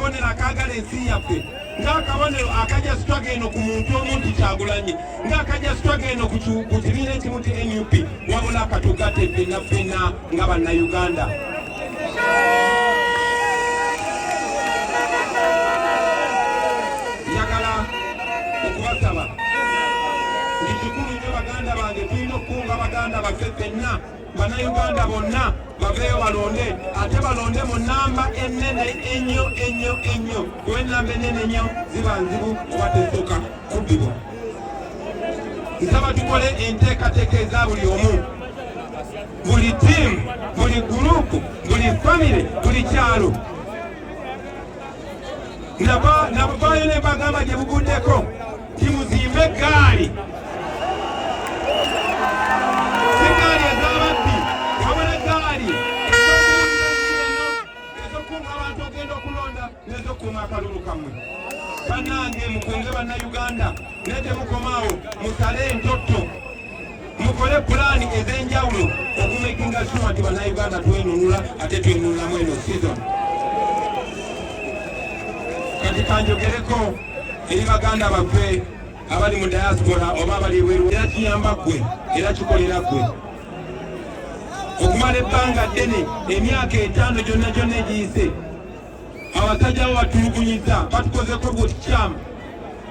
akabonero akagala ensi yaffe, ng'akabonero akajja struggle eno ku muntu omuntu Kyagulanyi, ng'akajja struggle eno ku kibiina ekimu ti NUP, wabula akatugatte ffenna ffenna nga bannayuganda. Njagala okubasaba nti kikulu nnyo baganda bange, tulina okukunga baganda baffe ffenna, bannayuganda bonna baveeyo balonde, ate balonde mu nnamba ennene ennyo ennyo ennyo. Kuba ennamba ennene ennyo ziba nzibu oba tesooka kubbibwa. Nsaba tukole enteekateeka eza buli omu, buli ttiimu, buli guruupu, buli famire, buli kyalo. Nabavaayo ne mbagamba gye buguddeko timuzimbe eggaali, si gaali ez'ababbi, wabula eggaali ez'okukunga abantu ogenda okulonda n'ez'okukuuma akalulu kammwe. Bannange mukunge bannayuganda, naye temukomaawo, musale entotto, mukole pulaani ez'enjawulo okumekinga sure nti bannayuganda twenunula ate twenunulamu eno season. Kati kanjogereko eri baganda baffe abali mu diaspora oba abali ebweru, era kiyamba ggwe era kikolera ggwe. Okumala ebbanga ddene, emyaka 5 gyonna gyonna egiyise, abasajja bo batulugunyiza, batukozeko bukyamu,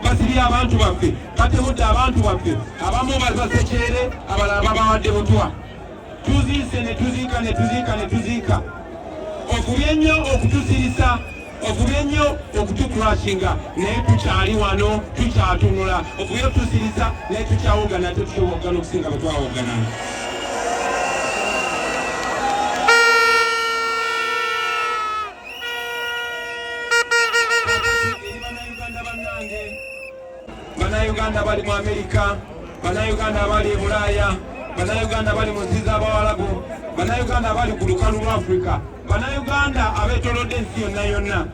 basibye abantu baffe, batemudde abantu baffe, abamu basekyere, abalala babawadde butwa. Tuziise ne tuziika ne tuziika ne tuziika, okubye ennyo okutusirisa, okubye ennyo okutukurashinga, naye tukyali wano tukyatunula. Okubye otusirisa naye tukyawogana, ate tukyawogana okusinga bwe twawogana. Bannayuganda bali mu Amerika, bannayuganda bali e Bulaaya, bannayuganda bali mu nsi z'Abawalabu, bannayuganda bali ku lukalu lwa Afrika, bannayuganda abeetoolodde ensi yonna yonna.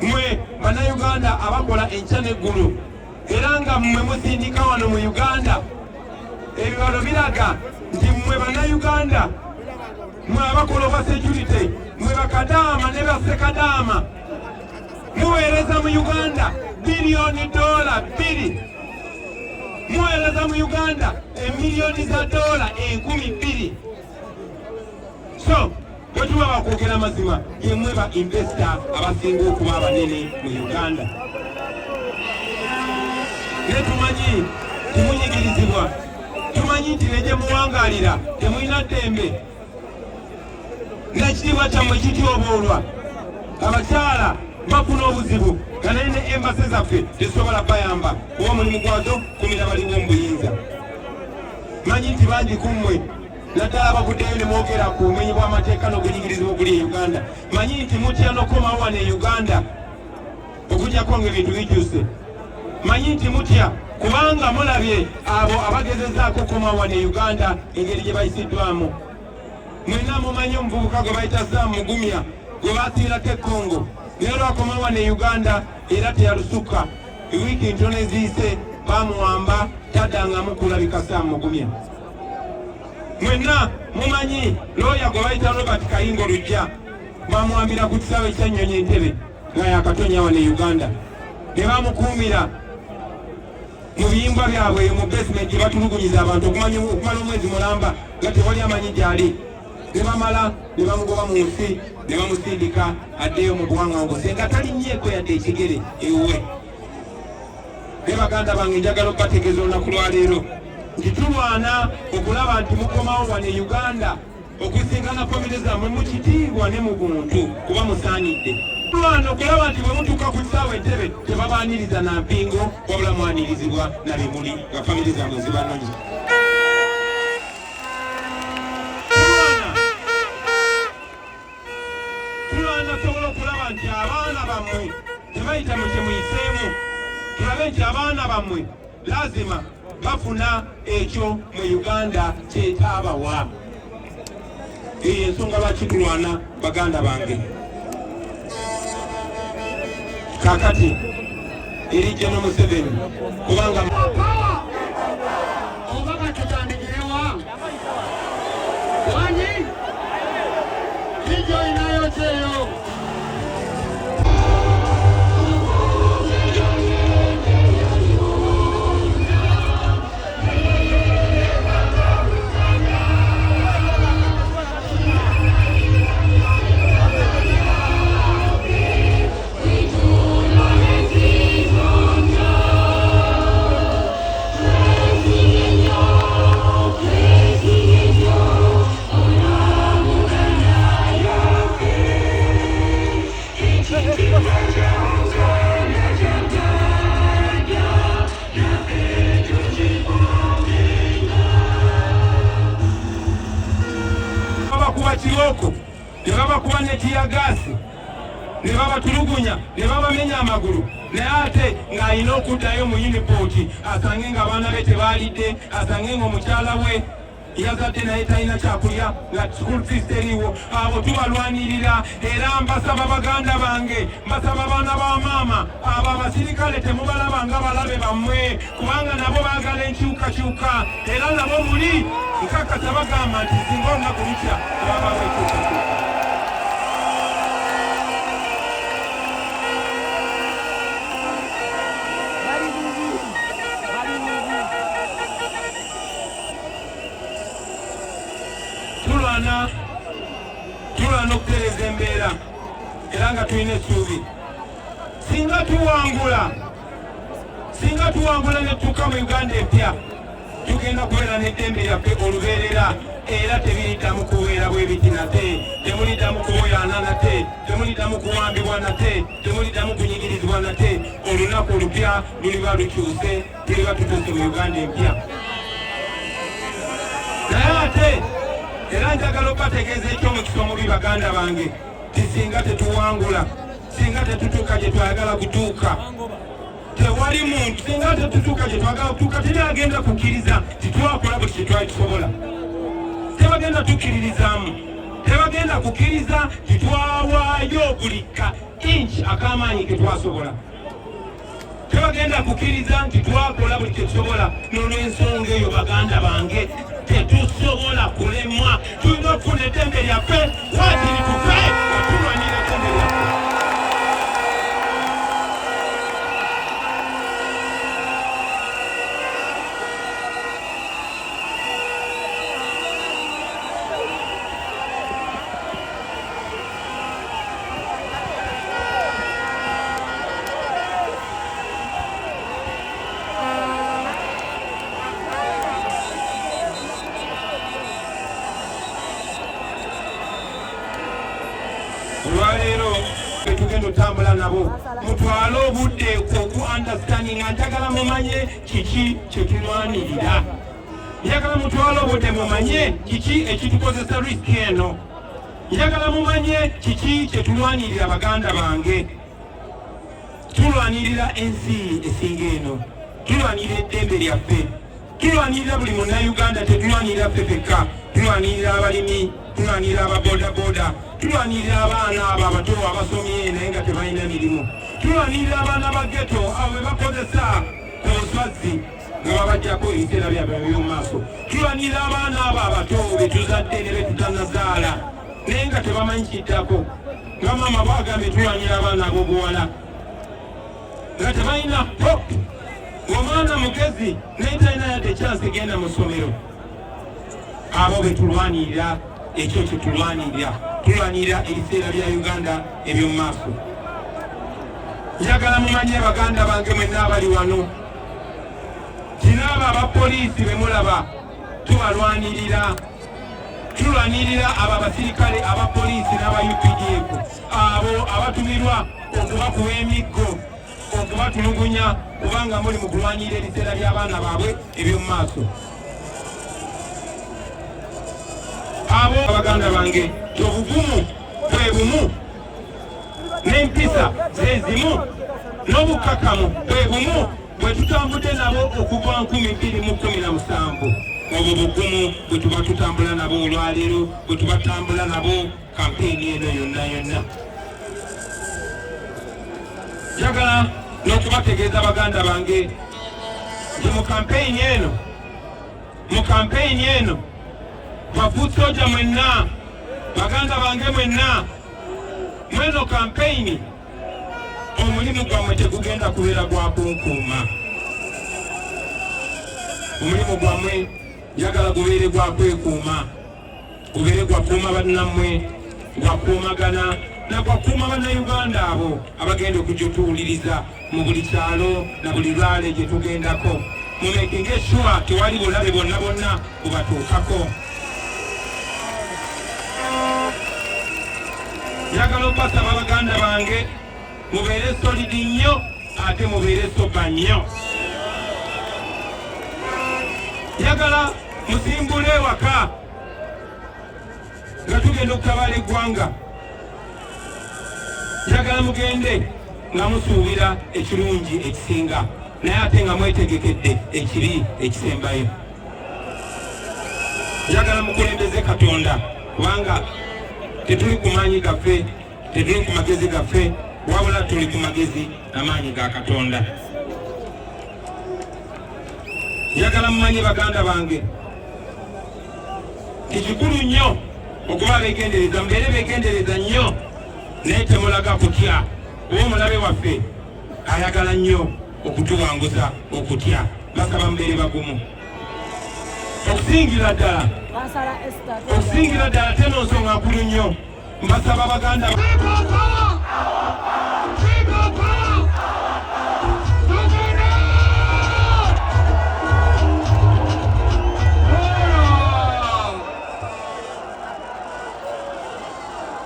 Mmwe bannayuganda abakola enkya n'eggulu, era nga mmwe musindika wano mu Uganda, ebibalo biraga nti mmwe bannayuganda, mmwe abakola obwa security, mmwe bakadaama ne bassekadaama, muweereza mu Uganda $2 billion, muweereza mu Uganda emiliyoni za $200,000. So bwe tuba bakwogera mazima, yemmwe ba investor abasinga okuba abanene mu Uganda. Naye tumanyi timunyigirizibwa, tumanyi nti ne gye muwangaalira temulina ddembe, n'ekitiibwa kyammwe kityoboolwa. Abakyala bafuna obuzibu, nga naye ne embase zaffe tezisobola bayamba kuba omulimu gwazo kumira baliwo mu buyinza. Manyi nti bangi ku mmwe naddala abaguddeyo ne mwogera ku bumenyi bw'amateeka n'obunyigirizibwa obuli e Uganda. Manyi nti mutya n'okomawo wano e Uganda okugyako ng'ebintu bijuse. Manyi nti mutya kubanga mulabye abo abagezezaako okukomawo wano e Uganda engeri gye bayisiddwamu. Mwenna mumanyi omuvubuka gwe bayita Sam Mugumya gwe baasiirako e Congo, naye lwakomawo wano e Uganda era teyalusukka. Ewiiki ntono eziyise bamuwamba taddangamu kulabika Sam Mugumya. Mwenna mumanyi looya gwe bayita Robert Kayingo Lujja bamuwambira ku kisaawe ekyannyonyi Entebbe nga yakatonya wano e Uganda, ne bamukuumira mu biyimba byabwe mu basement gye batulugunyiza abantu okumala omwezi mulamba nga tewali amanyi gy'ali. Ne bamala ne bamugoba mu nsi ne bamusindika addeyo mu buwaŋŋanguse nga talinnyeeko yadde ekigere ewuwe. Ne baganda bange njagala okubategeeza olunaku lwaleero nti tulwana okulaba nti mukomawo wano e Uganda okusingana famire zammwe mu kitiibwa ne mu buntu kuba musaanidde. Tulwana okulaba nti bwe mutuuka ku kisaawe Entebbe tebabaaniriza na mpingo wabula mwanirizibwa na bimuli nga famire zammwe zibanonye. Tulwana sobola okulaba nti abaana bammwe tebayita mu kye muyiseemu, tulabe nti abaana bammwe lazima bafuna ekyo mu Uganda kyetaabawa. Eyo ensonga lwaki tulwana baganda bange. Kakati eri General Museveni kubanga oba tutandikirewa wanyi kijo inayoteyo kibooko ne babakuba ne tiyagaasi ne babatulugunya ne babamenya amagulu naye ate ng'alina okuddayo mu yunipooti asange ng'abaana be tebaalidde asange ng'omukyala we yazadde naye talina kyakulya nga school fees teriiwo. Abo tubalwanirira era mbasaba baganda bange, mbasaba baana ba maama abo abasirikale temubalaba nga balabe bammwe kubanga nabo baagala enkyukakyuka era nabo muli nkakasa bagamba nti singa olunaku lutya babawo enkyukakyuka. Tulwana okutereza embeera era nga tulina essuubi. Singa tuwangula ne tutuuka mu Uganda empya tugenda kubeera n'eddembe lyaffe olubeerera era tebiriddamu kubeera bwe biti nate, temuliddamu kuboyaana nate, temuliddamu kuwambibwa nate, temuliddamu kunyigirizibwa nate. Olunaku olupya luliba lukyuse, tuliba tutuuse mu Uganda empya. Naye ate era njagala okubategeeza eky'omukisa omubi baganda bange ti singa tetuwangula, singa tetutuuka gye twagala kutuuka, tewali muntu singa tetutuuka gye twagala kutuuka teri agenda kukkiriza titwakola buli kye twali tusobola. Tebagenda tukkiririzaamu, tebagenda kukkiriza titwawaayo buli ka inch ak'amaanyi ke twasobola. Tebagenda kukkiriza nti twakola buli kye tusobola. N'olw'ensonga eyo baganda bange tetusobola kulemwa, tulina okufuna eddembe lyaffe waakiri tufe nga tulwanira eddembe lyaffe. Olwaleero tugenda otambula nabo mutwale obudde oku-understanding nga njagala mumanye kiki kye tulwanirira. Njagala mutwale obudde mumanye kiki ekitukozesa risiki eno. Njagala mumanye kiki kye tulwanirira baganda bange. Tulwanirira ensi esinga eno, tulwanirira eddembe lyaffe, tulwanirira buli munnayuganda, tetulwanirira ffe fekka. Tulwanirira abalimi, tulwanirira ababodaboda, tulwanirira abaana abo abato abasomye naye nga tebalina mirimu, tulwanirira abaana ba ghetto abo be bakozesa ku nswazi nga babajjako ebiseera byabwe eby'omu maaso, tulwanirira abaana abo abato be tuzadde ne be tutanazaala naye nga tebamanyi kiddako, nga maama bwagambye tulwanirira abaana ab'obuwala nga tebalina hope. Omwana mugezi naye talina yadde chance genda mu ssomero. Abo be tulwanirira, ekyo kye tulwanirira. Tulwanirira ebiseera bya Uganda eby'omu maaso. Njagala mumanye baganda bange mwenna abali wano, tinaabo abapoliisi be mulaba tubalwanirira. Tulwanirira abo abasirikale, abapoliisi n'aba UPDF, abo abatumirwa okubakuba emiggo, okubatulugunya kubanga muli mu kulwanirira ebiseera by'abaana baabwe eby'omu maaso. Abo abaganda bange obugumu bwe bumu, n'empisa ze zimu, n'obukakamu bwe bumu bwe tutambudde nabo okuva 2017. Obwo bugumu bwe tuba tutambula nabo olwaleero, bwe tuba tutambula nabo kampeyini eno yonna yonna. Njagala n'okubategeeza baganda bange nti mu kampeyini eno bafuusoja mwenna, baganda bange mwenna, mweno kampeyini omulimu gwammwe tegugenda kubeera gwa kunkuuma. Omulimu gwammwe njagala gubeere gwa kwekuuma, gubeere gwa kuuma bannammwe, gwa kuumagana na gwa kuuma bannayuganda abo abagenda okujja otuwuliriza mu buli kyalo na buli lwale gye tugendako. Mumekinge sure tewali bulabe bonna bonna bubatuukako. Njagala okubasaba baganda bange mubeere solidi nnyo ate mubeere soba nnyo. Njagala musimbule ewaka nga tugenda okutabala eggwanga. Njagala mugende nga musuubira ekirungi ekisinga naye ate nga mwetegekedde ekibi ekisembayo. Njagala mukulembeze Katonda kubanga tetuli ku maanyi gaffe, tetuli ku magezi gaffe, wabula tuli ku magezi n'amaanyi ga Katonda. Njagala mumanyi baganda bange kikulu nnyo okuba beegendereza, mubeere beegendereza nnyo naye temulaga kutya. Oba omulabe waffe ayagala nnyo okutuwanguza okutya, basaba mubeere bagumu. Okusingira ddala teno nsonga nkulu nnyo, mbasaba baganda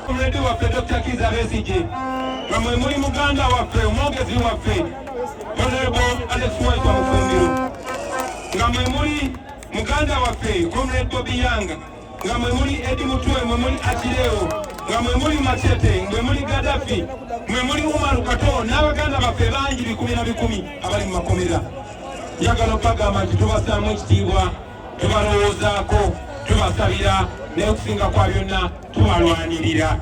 omuledi waffe Dr. Kizza Besigye, nga mwe muli muganda waffe omwogezi waffe Honorable Alex Waitwa Mufumbiro, nga mwe muli muganda waffe Comrade Bobby Yanga, nga mwe muli Edi Mutwe, mwe muli Achileo, nga mwe muli Machete, mwe muli Gaddafi, mwe muli Umaru Kato n'abaganda baffe bangi bikumi na bikumi abali mu makomera. Njagala okubagamba nti tubasaamu ekitiibwa, tubalowoozaako, tubasabira naye okusinga kwa byonna tubalwanirira.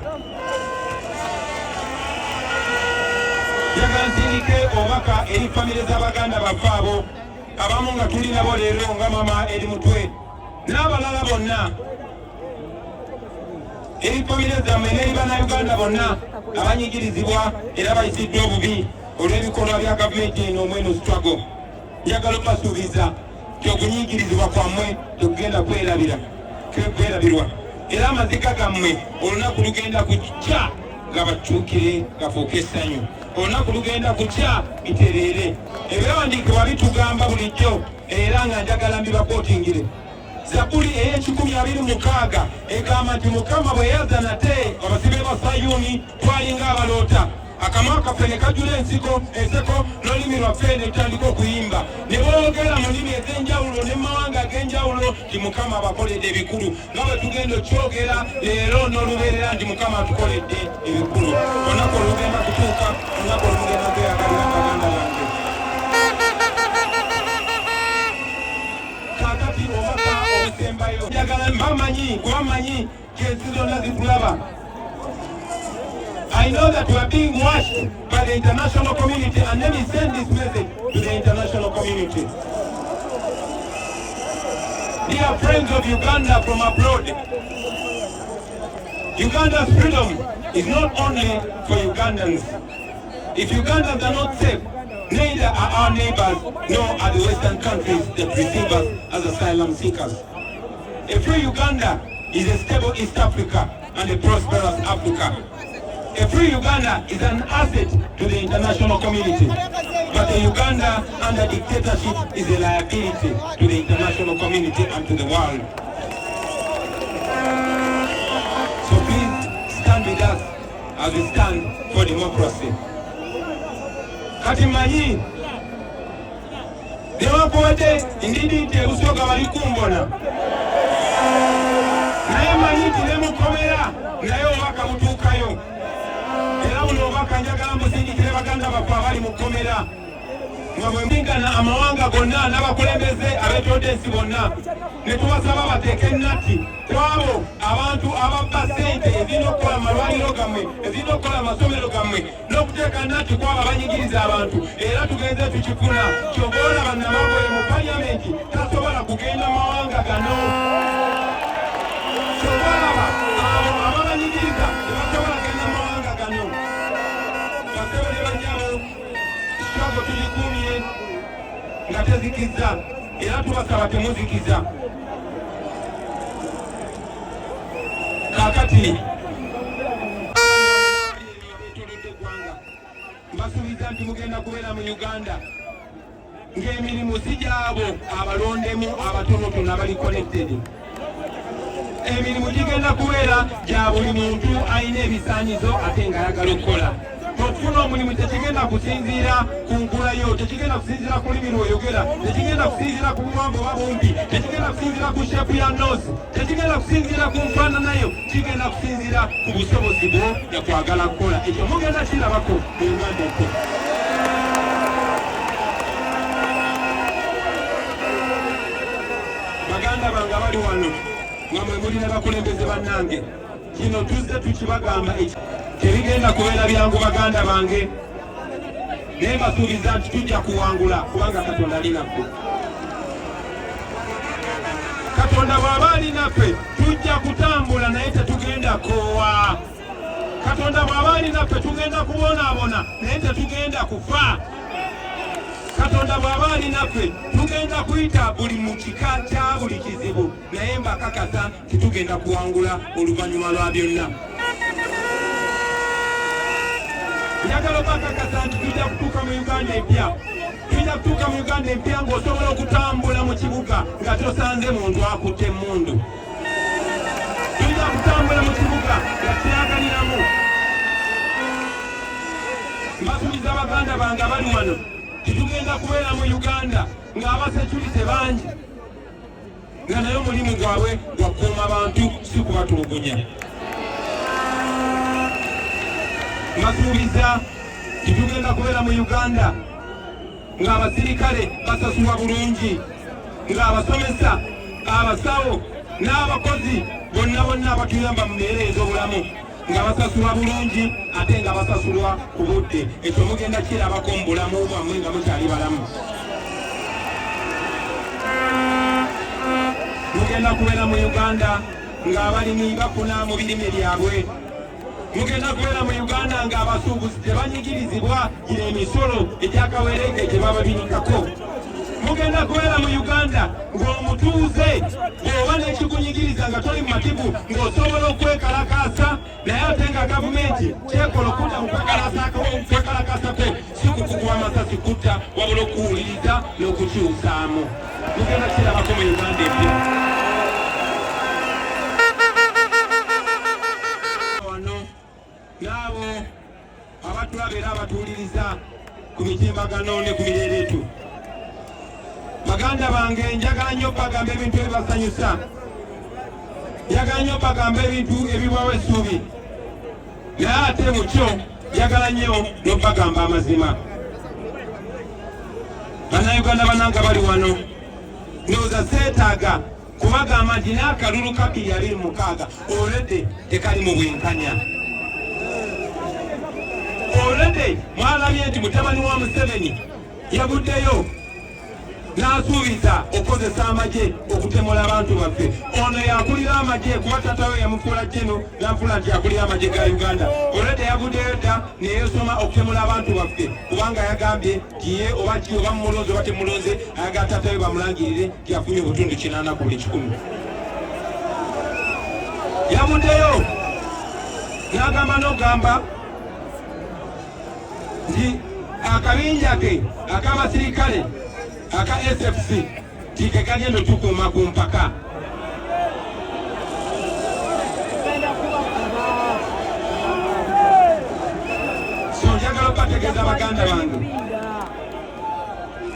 Njagala nsindike obubaka eri famire z'abaganda baffe abo abamu nga tuli nabo leero nga mama Edi Mutwe n'abalala bonna, eri famire zammwe n'eri bannayuganda bonna abanyigirizibwa era bayisiddwa obubi olw'ebikolwa bya gavumenti eno omweno struggle. Njagala okubasuubiza nti okunyigirizibwa kwammwe tekugenda kwerabirwa era amaziga gammwe olunaku lugenda kukya nga bakyukire gafuuke essanyu, olunaku lugenda kukya bitereere. Ebyawandiikibwa bitugamba bulijjo era nga njagala mbibakootingire. Zabuli ey'ekikumi-26 egamba nti Mukama bwe yaza nate abasibe ba Sayuni twalinga abaloota, akamwa kaffe ne kajula enseko n'olulimi lwaffe ne tutandika okuyimba ne boogera mu nnimi ez'enjawulo ne mu mawanga ag'enjawulo nti Mukama abakoledde ebikulu, nga bwe tugenda okyogera leero n'olubeerera nti Mukama atukoledde ebikulu. Olunaku olugenda kutuuka, olunaku olugenda kweyagalira baganda bange. Kaakati obubaka obusembayo njagala mbamanyi kuba mmanyi ensi zonna zikulaba. I know that we are being watched by the international community, and let me send this message to the international community. Dear friends of Uganda from abroad, Uganda's freedom is not only for Ugandans. If Ugandans are not safe, neither are our neighbors, nor are the Western countries that receive us as asylum seekers. A free Uganda is a stable East Africa and a prosperous Africa. A free Uganda is an asset to the international community, but a Uganda under dictatorship is a liability to the international community and to the world. So please stand with us as we stand for democracy. Kati manyi newankubadde ndidi nti ebusooka bali kumbona, naye manyi nti ne mukomera naye obubaka butuukayo. Era buno obubaka njagala mbusindikire baganda baffe abali mu kkomera nga bwe mbingana amawanga gonna n'abakulembeze abeetodde ensi bonna, ne tubasaba bateeke nnatti ku abo abantu ababba ssente ezirina okukola amalwaliro gammwe, ezirina okukola amasomero gammwe, n'okuteeka nnatti ku abo abanyigiriza abantu. Era tugenze tukifuna kyova olaba Namagoye mu paliamenti tasobola kugenda mu mawanga gano. Kyova olaba abo ababanyigiriza tebasobola kugenda mu mawanga gano. Basebo ne banyabo struggle tugikumye nga tezikiza, era tubasaba temuzikiza. Kaakati mbasuubiza nti mugenda kubeera mu Uganda ng'emirimu si gyabo abalondemu abatonotono abali connected. Emirimu gigenda kubeera gya buli muntu alina ebisaanyizo ate ng'ayagala okukola. okufuna omulimu tekigenda kusinziira ku nkulayo, tekigenda kusinziira ku lulimi lw'oyogera, tekigenda kusinziira ku buwanvu oba bumpi, tekigenda kusinziira ku sheepu ya noosi, tekigenda kusinziira ku nfaananayo, kigenda kusinziira ku busobozi bwo yakwagala kukola. Ekyo mugenda kirabako mu Uganda ette. Baganda bange abali wano nga mwe muli ne bakulembeze bannange, kino tuzze tukibagamba tebigenda kubeera byangu baganda bange, naye mbasuubiza nti tujja kuwangula kubanga Katonda ali naffe. Katonda bw'aba ali naffe tujja kutambula naye tetugenda koowa. Katonda bw'aba ali naffe tugenda kubonaabona naye tetugenda kufa. Katonda bw'aba ali naffe tugenda kuyita buli mu kika kya buli kizibu, naye mbakakasa titugenda kuwangula oluvannyuma lwa byonna. Njagala obakakasa nti tujja kutuuka mu Uganda empya. Tujja kutuuka mu Uganda empya ng'osobola okutambula mu kibuga nga tosanze muntu akutte emmundu. Tujja kutambula mu kibuga nga kyagaliramu. Mbasuubiza baganda bange abali wano, titugenda kubeera mu Uganda ng'abasekyulite bangi nga naye omulimu gwabwe gwakuuma bantu si kubatulugunya. Mbasuubiza titugenda kubeera mu Uganda ng'abasirikale basasulwa bulungi, ng'abasomesa, abasawo n'abakozi bonna abatuyamba mu mbeera ez'obulamu nga basasulwa bulungi ate nga basasulwa ku budde. Ekyo mugenda kirabako mu bulamu bwammwe nga mukyali balamu. Mugenda kubeera mu Uganda ng'abalimi bafuna mu birime byabwe. Mugenda kubeera mu Uganda ng'abasuubuzi tebanyigirizibwa gino emisolo egyakaweerenge gye baba binikako. Mugenda kubeera mu Uganda ng'omutuuze bw'oba n'ekikunyigiriza nga toli mumativu ng'osobola okwekalakaasa, naye ate nga gavumenti kyekola okudda mu kwekalakaasa kwe si kukukuba masasi kutta, wabula okuwuliriza n'okukyusaamu. Mugenda kirabako mu Uganda empya. N'abo abatulaba era abatuwuliriza ku mitimbagano ne ku mireereetu. Baganda bange, njagala nnyo bagamba ebintu ebibasanyusa, njagala nnyo bagamba ebintu ebibawa essuubi, naye ate mu kyo njagala nnyo n'obagamba amazima. Bannayuganda bannange bali wano, ndowooza seetaaga kubagamba nti n'akalulu ka 2026 olwedde tekali mu bwenkanya. Olwedde mwalabye nti mutabani wa Museveni yaguddeyo n'asuubiza okukozesa amagye okutemola abantu baffe. Ono yakulira amagye kuba tatawe yamufuula Jeno n'afuula nti yakulira amagye ga Uganda. Olwedde yaguddeyo dda neyeesoma okutemola abantu baffe kubanga yagambye nti ye oba ki oba mumulonze oba temulonze ayagala tatawe bamulangirire nti yafunye obutundu 80 ku buli 100. Yaguddeyo n'agamba n'ogamba nti akabinja ke ak'abasirikale aka SFC tikekagenda tukuuma ku mpaka. So njagala okubategeeza baganda bange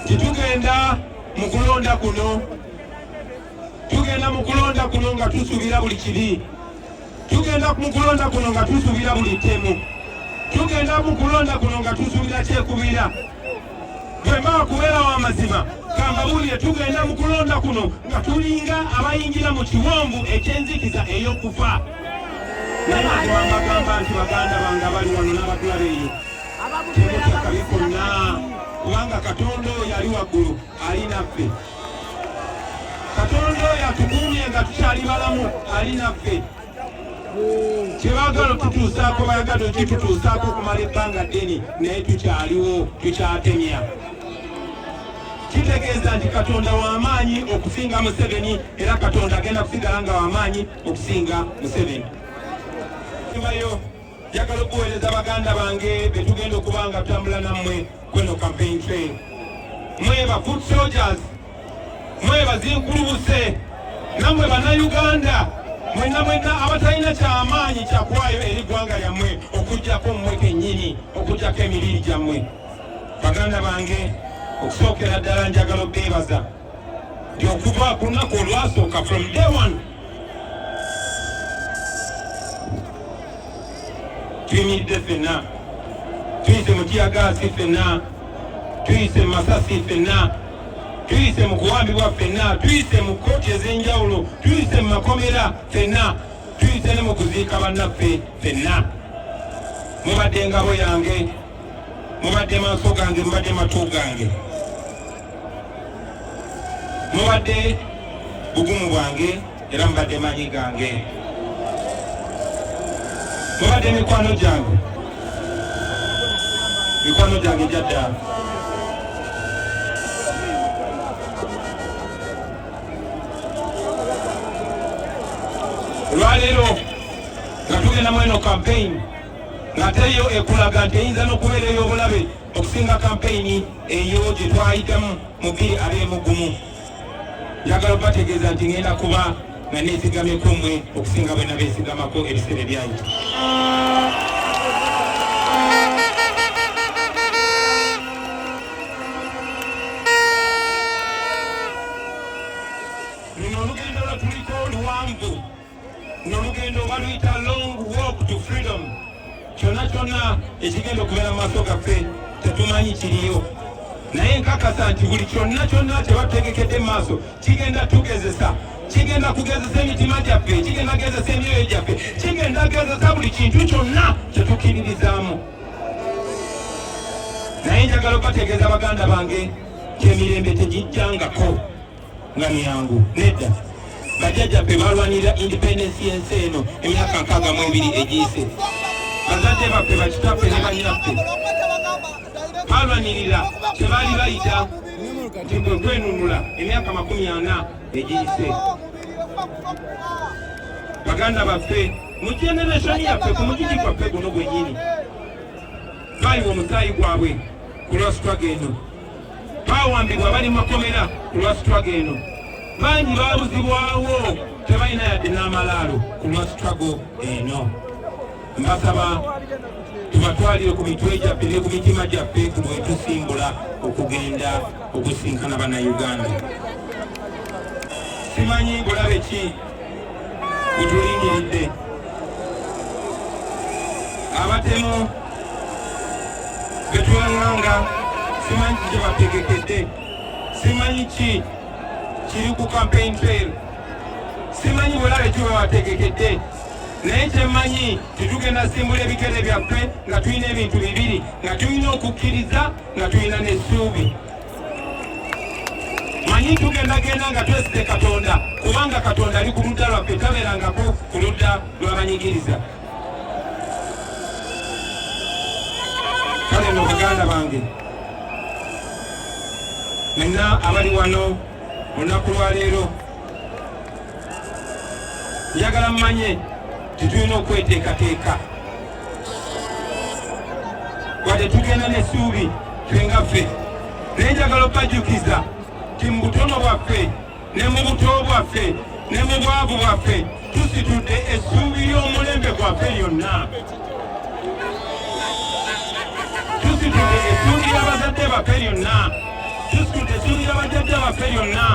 titugenda mu kulonda kuno, tugenda mu kulonda kuno nga tusuubira buli kibi, tugenda mu kulonda kuno nga tusuubira buli ttemu, tugenda mu kulonda kuno nga tusuubira kyekubira. Bwemba kubeera w'amazima kambabuulire tugenda mu kulonda kuno nga tulinga abayingira mu kiwonvu eky'enzikiza ey'okufa. Naye mazima mbagamba nti baganda bange abali wano n'abatulaba eyo temutya kabi konna, kubanga Katonda oyo ali waggulu ali naffe. Katonda oyo atukuumye nga tukyali balamu ali naffe. Kyebagala tutuusaako bayagala okitutuusaako okumala ebbanga ddene naye tukyaliwo, tukyatemya. Kitegeeza nti Katonda w'amaanyi okusinga Museveni era Katonda agenda kusigala nga w'amaanyi okusinga Museveni. Tubayo njagala okuweereza baganda bange be tugenda okuba nga tutambula nammwe kweno campaign train. Mwe ba foot soldiers, mwe bazinkulubuse, nammwe bannayuganda mwenna abatalina kyamaanyi kyakuwaayo eri ggwanga lyammwe okuggyako mmwe kennyini okuggyako emibiri gyammwe. Baganda bange, okusookera ddala njagala obeebaza nti okuva ku lunaku olwasooka from day one tuyimiridde ffenna, tuyise mu tiyagaasi ffenna, tuyise mu masasi ffenna, tuyise mu kuwambibwa ffenna, tuyise mu kkooti ez'enjawulo, tuyise mu makomera ffenna, tuyise ne mu kuziika bannaffe ffenna. Mubadde engabo yange, mubadde maaso gange, mubadde matu gange, mubadde bugumu bwange era mubadde maanyi gange, mubadde mikwano gyange, mikwano gyange gyadda. Olwaleero nga tugenda mu eno campaign ng'ate yo ekulaga nti eyinza n'okubeera ey'obulabe okusinga campaign eyo gye twayitamu mu 2021. Njagala obategeeza nti ngenda kuba nga neesigamyeko mmwe okusinga bwe nabeesigamako ebiseera ebyayita. Luno olugendo lwetuliko luwanvu, n'olugendo baluyita long walk to freedom. Kyonna ekigenda okubeera mu maaso gaffe tetumanyi kiriyo, naye nkakasa nti buli kyonna kyebatutegekedde mu maaso kigenda tugezesa, kigenda kugezesa emitima gyaffe, kigenda kugezesa emyoyo gyaffe, kigenda kugezesa buli kintu kyonna kyetukkiririzaamu. Naye njagala okubategeeza baganda bange kyemirembe tegijjangako nga myangu nedda. Bajjajjaffe balwanirira independence y'ensi eno emyaka 62 egiyise. Bazadde baffe, bakitaffe ne bannyaffe balwanirira kyebaali bayita nti bwe kwenunula emyaka 40 egiyise. Baganda baffe mu generation yaffe ku mugigi gwaffe guno gwennyini bayiwa omusaayi gwabwe ku lwa struggle eno, bawambibwa bali makomera ku lwa struggle eno, bangi babuzibwawo tebalina yadde n'amalaalo ku lwa struggle eno. Mbasaba tubatwalire ku mitwe gyaffe ne ku mitima gyaffe ku lwe tusimbula okugenda okusinkana bannayuganda. Simanyi bulabe ki butulingiridde, abatemu betulanganga simanyi ki kyebategekedde, simanyi ki kiri ku campaign trail, simanyi bulabe ki bwebategekedde, naye kyemmanyi titugenda simbula ebigere byaffe nga tulina ebintu bibiri, nga tulina okukkiriza nga tulina n'essuubi. Manyi tugendagenda nga twesise Katonda kubanga Katonda ali ku ludda lwaffe, tabeerangako ku ludda lw'abanyigiriza. Kale no baganda bange, mwenna abali wano olunaku lwa leero, njagala mmanye tetulina okweteekateeka wadde tugenda n'essuubi twengaffe, naye njagala okubajjukiza ti mu butono bwaffe ne mu buto bwaffe ne mu bwavu bwaffe tusitudde essuubi ly'omulembe gwaffe lyonna, tusitudde essuubi ly'abazadde baffe lyonna, tusitudde essuubi ly'abajjajja baffe lyonna,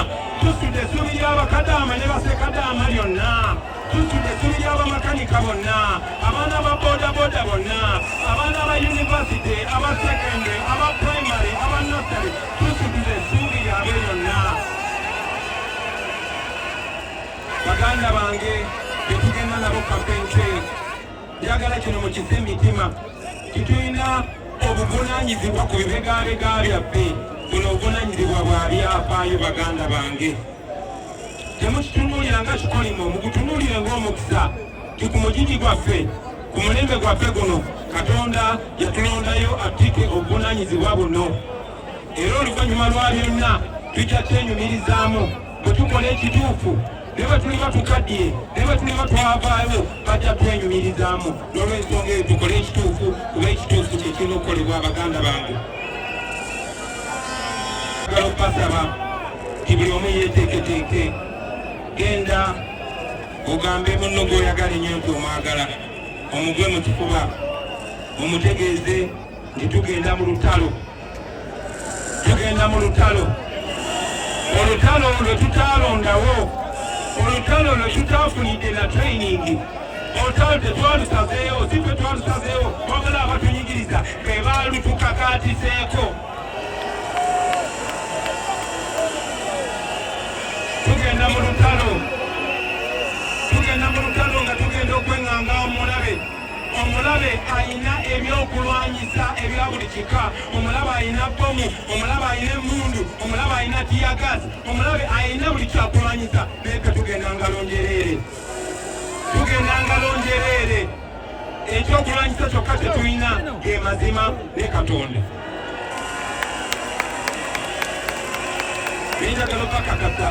tusitudde essuubi ly'abakadaama ne basekadaama lyonna, tusitudde essuubi ly'abamakanika bonna, abaana ba bodaboda bonna, abaana ba yunivasite, aba sekendary, aba primary, aba nursery, tusitudde essuubi lyabwe lyonna. Baganda bange tetugenda nabo campaign trail, njagala kino mukise emitima, titulina obuvunaanyizibwa ku bibegabega byaffe, buno obuvunaanyizibwa bwa byafaayo. Baganda bange temukitunuulira nga kikolimo, mugutunuulire ng'omukisa ti ku mugigi gwaffe, ku mulembe gwaffe guno Katonda yatulondayo atike obuvunaanyizibwa buno, era oluvannyuma lwa byonna tujja kyenyumirizaamu bwe tukola ekituufu. Ne bwe tuli batukaddiye, ne bwe tuli batwavaayo bajja twenyumirizaamu. N'olw'ensonga eyo tukole ekituufu, kuba ekituufu kye kirina okukolebwa. Baganda bange, njagala okubasaba ti buli omu yeeteeketeeke, genda ogambe munno gw'oyagala ennyo nti omwagala omugwe mu kifuba omutegeeze nti tugenda mu lutalo olutalo lwe tutalondawo olutalo lwe tutafunidde na training olutalo tetwalusazeewo si ffe twalusazeewo wabula abatunyigiriza be baalutukakatiseeko tugenda mu lutalo nga tugenda okweŋŋanga omulabe ayina ebyokulwanyisa ebya buli kika omulabe ayina bomu omulabe ayina emmundu omulabe ayina tiyagasi omulabe ayina buli kyakulwanyisa naye ke tugenda ngalonjereere ekyokulwanyisa kyokka tetulina ge mazima ne Katonda nenjagala okakakasa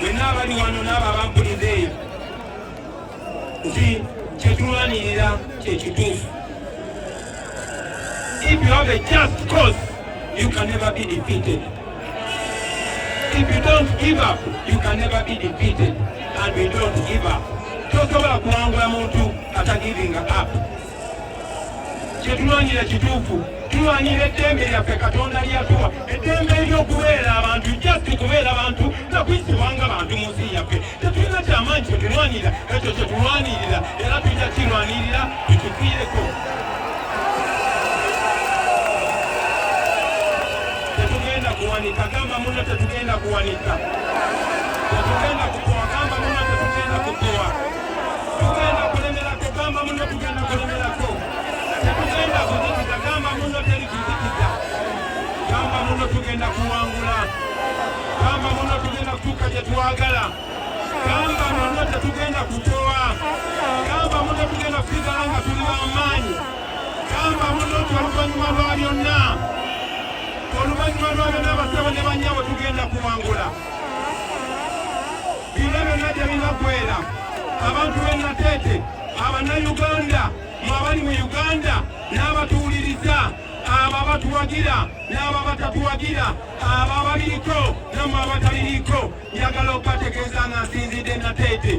wenna abali wano n'abo abampuliza eyo nti kyetulwanirira kyekituufu. If you have a just cause, you can never be defeated. If you don't give up, you can never be defeated. And we don't give up. Tosobola kuwangula muntu atagivinga up. Kyetulwanirira kituufu. Tulwanira eddembe lyaffe Katonda lyatuwa eddembe ery'okubeera abantu just kubeera abantu nga kuyisibwanga abantu mu nsi yaffe tetulina kyamaanyi kyetulwanirira ekyo kyetulwanirira era tujja kirwanirira tukifiireko tetugenda kuwanika gamba muno tetugenda kuwanika tetugenda kukowa gamba muno tetugenda kukowa tugenda kulemerako gamba muno tugenda kulemerako tetugenda kuzikiza gamba muno teri kuzikiza gamba muno tugenda kuwangula gamba muno tugenda kutuuka gye twagala gamba muno tetugenda kutowa gamba muno tugenda kusigala nga tuli b'amaanyi gamba muno ti oluvannyuma lwa byonna abasabo ne bannyabo tugenda kuwangula bino byonna gye binaggwera abantu b'ennateete abannayuganda mwabali mu Uganda n'abatuwuliriza abo abatuwagira n'abo abatatuwagira abo ababiriko nammwe abatabiriko njagala okubategeeza nga nsinzidde Nateete